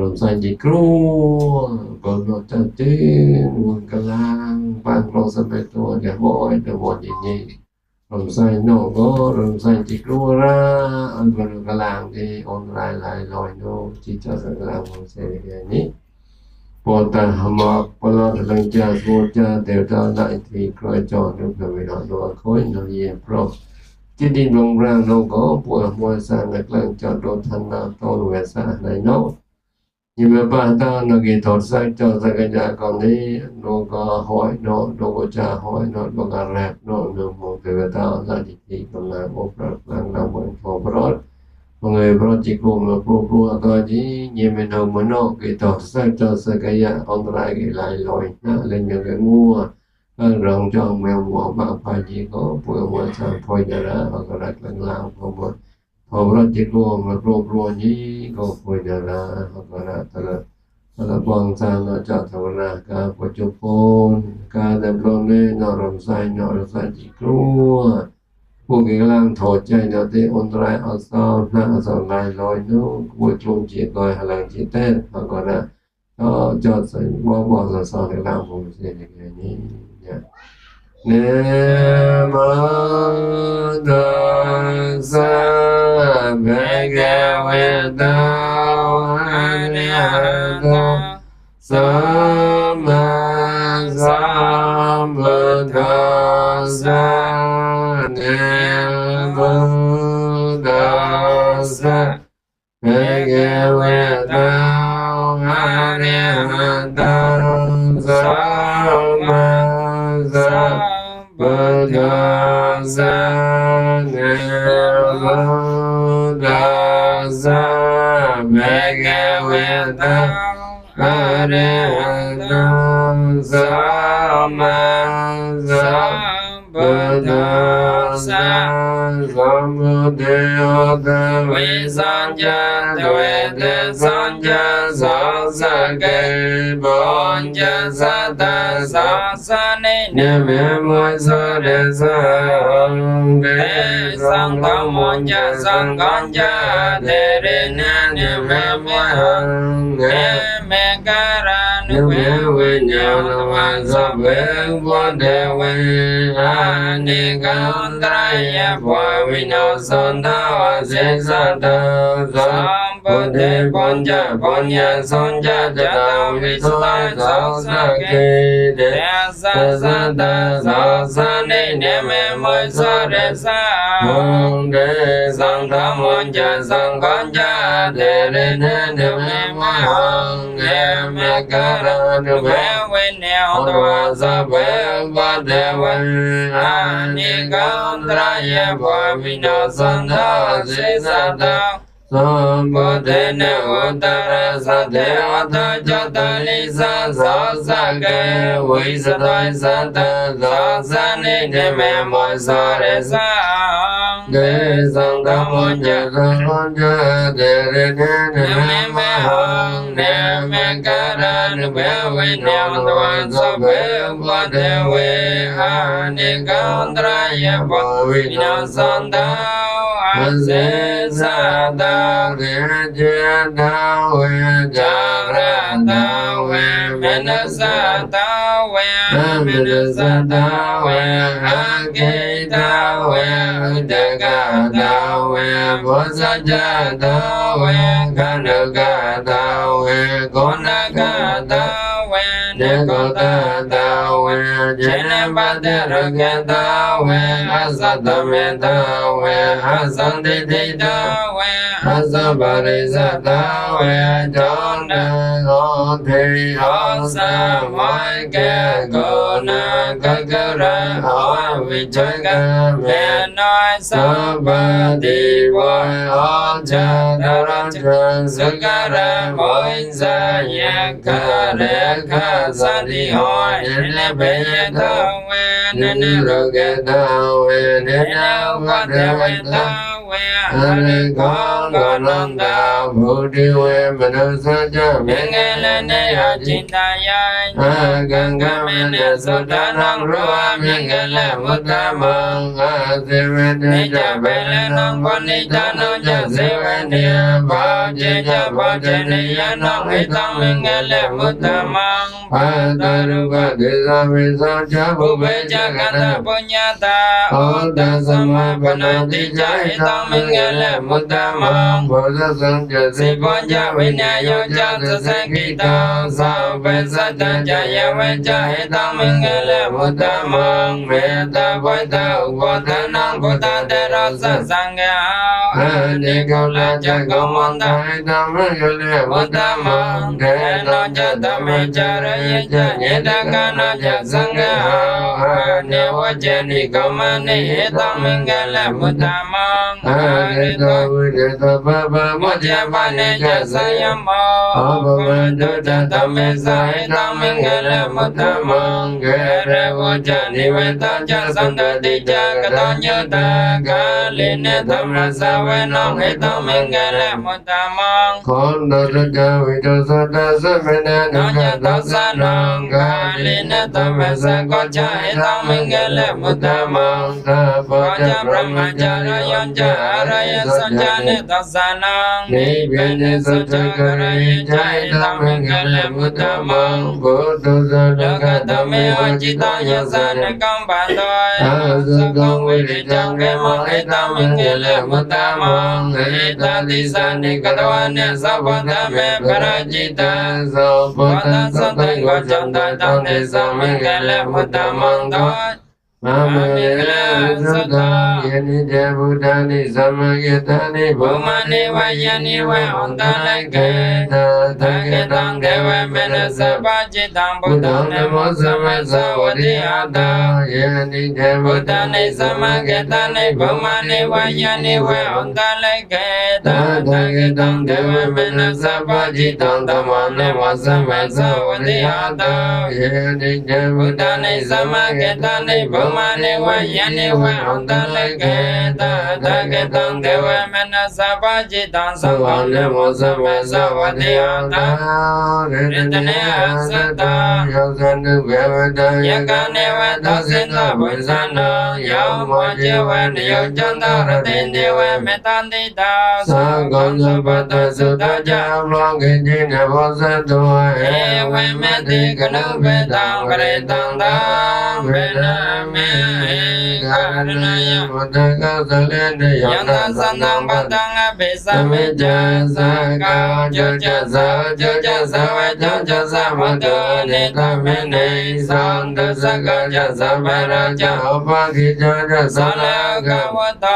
mầm xanh chỉ cua còn nó chặt tên nguồn cả lang ban lo sắp về tôi để vội để vội gì nhỉ mầm xanh nó có mầm xanh chỉ cua ra ăn còn cả lang thì online lại rồi nó chỉ cho cả lang mầm xanh cái nhỉ bọn ta hàm bọn nó đang cha vô cha đều cho lại thì coi cho được rồi nó đồ khối nó gì pro chỉ đi lòng ra nó có buổi mua sang ngược lần cho đồ thân nào tôi về xa này nó nhưng mà ba ta nó kỹ thuật sang cho ra cái nhà còn đi nó có hỏi nó có trả hỏi nó có rap nó một cái ta ra thì còn là một lần là một phố bro mọi người bro chỉ cùng là pro coi chứ nhưng mà đâu mà nó kỹ thuật sang cho ra cái nhà online cái lại rồi lên những cái mua rong cho mèo mỏ bảo phải chỉ có buổi mua sang phơi ra hoặc là lần làm không họ rất chỉ có mà pro nhí có phơi ra hoặc là bong sang nó cho thằng ra cả bộ chụp phone cả đem luôn lên nó làm sai chỉ có buổi cái làm thổi chạy nó thì online ở sau lại rồi nó buổi chung chỉ coi hay là chỉ tết hoặc là nó cho sai bỏ ra sau để làm một cái gì nhí Namo tassa bhagavato arahato samma sambuddhassa Namo tassa bhagavato arahato samma Buddhassa Namo tassa bhagavato arahato samma sambuddhassa sambuddhassa visanja tvete sanja sasake bonja sata sasane neme moisare sanghe sanghamonja sanghanja terena neme mohanghe megara neme vinyana vasabhe bodhewe Nikandraya Bhavinasandā Vasisata Sambuddhi Panja Panya Sanja Jata Visla Sasake Sasata Sasane Neme Moisare Sanghe Sanghamanja Sanghanja Terene Neme Mohanghe Megara Neme Vinyana Vasabhe Bodhewe Nikandraya Bhavinasandā Vasisata Sambuddhina Uttara Sadevata Chatalisa Sasake Visatai Sata Sasane Neme Moisare Sanghe Sanghamonja Sanghanja Terene Neme Mohanghe Megara Neme Vinyana Vasabhe Bodhewe Nikandraya Bhavinasandā Vasisata Gajata Vijarata Viminasata Viminasata Vihakita Vijagata Vibhusajata Vikanagata Vigunagata Nikotata Vijinapatirakata Vihasatamita Vihasantitita Vihasaparisata Vijona Oti Osa Moike Guna Kakara Hoa Vichaka Menoi Sabati Voi Ocha Taracha Sukara Moinsa Yakare Kasati Hoi Nene Beyata Nene Rogeta Nene Vataveta ဝေအရိကောကောနန္တာဘုဒ္ဓဝေမနုဿကြမင်္ဂလနေအจิตာယအာဂံဂမေနသောတနံရောမင်္ဂလမုတ္တမံအာသေဝတေကြဘေလနံဝနိတနံကြသေဝနေဘာကျေကြဘာကျေနေယနံဣတံမင်္ဂလမုတ္တမံဘာတရုပဒေသမေသောကြဘုဗေကြကတပုညတာဩတသမပနာတိကြဣတံမင်္ဂလမုတ္တမံဘောဇသံကြစေဘောကြဝိညာယောကြသသကိတံသောဘေသတ္တကြယဝေကြဣတံမင်္ဂလမုတ္တမံမေတ္တဘဝတ္တဥပဒနာဘုဒ္ဓတေရသသံဃာအနေကောလကြကောမန္တဣတံမင်္ဂလမုတ္တမံဒေနောကြတမေကြရယကြညတကနာကြသံဃာအနေဝကြနိကောမနိဣတံမင်္ဂလမုတ္တမံအေတောဝိဒေသောဘဘမောကြပါနေကြသယမောဘဝန္တုတတမေသာဣတံမင်္ဂလမုတ္တမံကေရဝကြနိဝေတကြသန္တတိကြကတောညတကာလိနေသမရသဝေနောဣတံမင်္ဂလမုတ္တမံခောနတကြဝိတောသတ္တသမနေနောညတောသနံကာလိနေသမရသကောကြဣတံမင်္ဂလမုတ္တမံသဘောကြဗြဟ္မကြရယောကြအရယသကြနေသောသနံနိဗ္ဗာန်သကြကရယကြဣတံမင်္ဂလမုတ္တမံဘုဒ္ဓဇလောကတမေအจิตယသနကံပန္တောအာသကံဝိရိတံကေမောဣတံမင်္ဂလမုတ္တမံဣတတိသနိကတဝနေသဗ္ဗတမေပရจิตံသောဘုဒ္ဓသတ္တဝကြံတတံနေသမင်္ဂလမုတ္တမံတောမမင်္ဂလသတ္တယနိတေဗုဒ္ဓနိသမဂေတနိဘုမနိဝယနိဝေဩတလကေတသကေတံဒေဝမေနသဗ္ဗจิตံဘုဒ္ဓံနမောသမသဝတိယတာယနိတေဗုဒ္ဓနိသမဂေတနိဘုမနိဝယနိဝေဩတလကေတသကေတံဒေဝမေနသဗ္ဗจิตံဓမ္မနမောသမသဝတိယတာယနိတေဗုဒ္ဓနိသမဂေတနိဘုမနိဝယနိဝေဩတလကေတသကေတံဒေဝမေနသဗ္ဗจิตံသဗ္ဗနမောသမသဝတိယတာရတနေသတ္တယောဇနုဘေဝတယကနေဝသောစိတဘုဇနံယောမောဇဝနယောចន្ទរតិនេវមេតន្តិតាសកံសបតសុតចាလောកិញិនវសតោអេវេមេតិកនុបេតံបរិតន្តាវេនមេការណយមតកសលេនយន្តសន្តံបតង្អបិសមិចសកាចចសចចសវចចសមតនិតមេនិសន្តសកចសបរចឧបកិចចសលកវត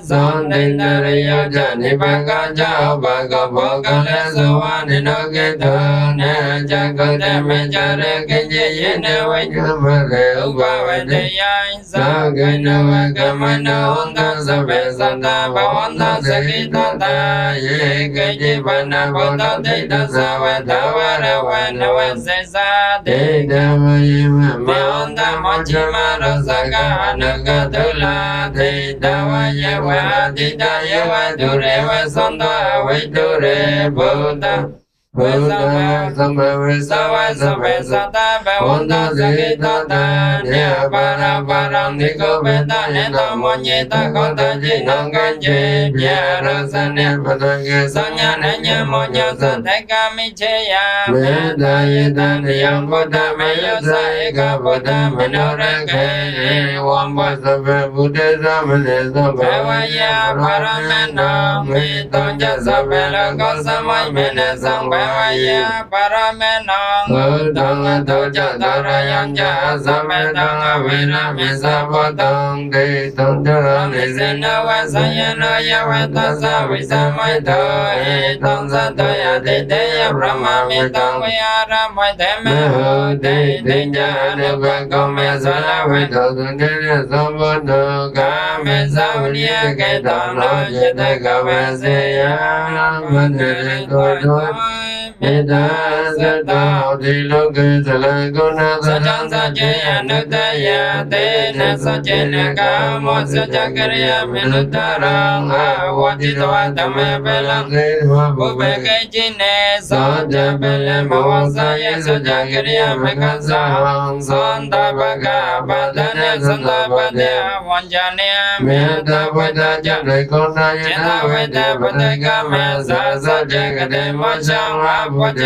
សន្តិនរិយចនិបកចឧបកភោកលេសវនិនោកិតនេចកតមេចរកិញយិនវិញ្ញមរេឧបវតិយៃសកិនវកមនោន្តសវេសន្តភវន្តសកិតតាយេកិញបនបោតតិតសវតវរវនវសេសាតិតមយមមេន្តមជ្ជមរសកអនុកតុលាតិតវយវតិតយវទុរេវសន្តវៃទុរេបោតဘုရားသမဝေသဝသဗ္ဗေသတ္တဘဝန္တသကိတတနေပါရပါရံနိကောဘေတနေတမောညေတကောတจิနံကံကျေပြရသနေပတကေသညာနညမောညသတကမိချေယမေတ္တာယေတံယံဘုဒ္ဓမေယသဧကဘုဒ္ဓမနောရကေဝံဘသဗ္ဗေဘုဒ္ဓသမနေသဗ္ဗဝယပါရမေနောမေတောညသဗ္ဗေလောကောသမိုင်းမေနသံဘဝယပါရမေနောဘုဒ္ဓံအတောကြတရယံကြသမတံအဝိရမေသဘောတံဒေတံတရမေဇနဝသယနောယဝတသဝိသမိတောဧတံသတယတိတေယဗြဟ္မာမိတံဝေအာရမေတေမေဟုတေတိညရဘကောမေဇလဝေတောသုတေရသဘောတောကာမေသဝရိယကေတံလောယတကဝေစေယမန္တေတောတော မေတ္တာသတ္တဒီလောကေသလကုဏသ สัจ တ္တ จังสัจเจยอนุตตยะเตนะสัจเจนะกามะสัจจกริยามนุตตรังอาวจิตวะธัมเมเปลัง သေဝဘု บุ ဗ္ เป ဗေ เกจิเนสัจจเปเลมวสายสัจจกริยามกัสสะสันตปะกะปัตเนสันตปะเตวัญจเน မေတ္တာဝိတ္တကြရေကောနာယ จิต နာ เว ဝိတ္ เต တ ปะเตกะเมสัสสะเจกเตมะชังอาปัจจ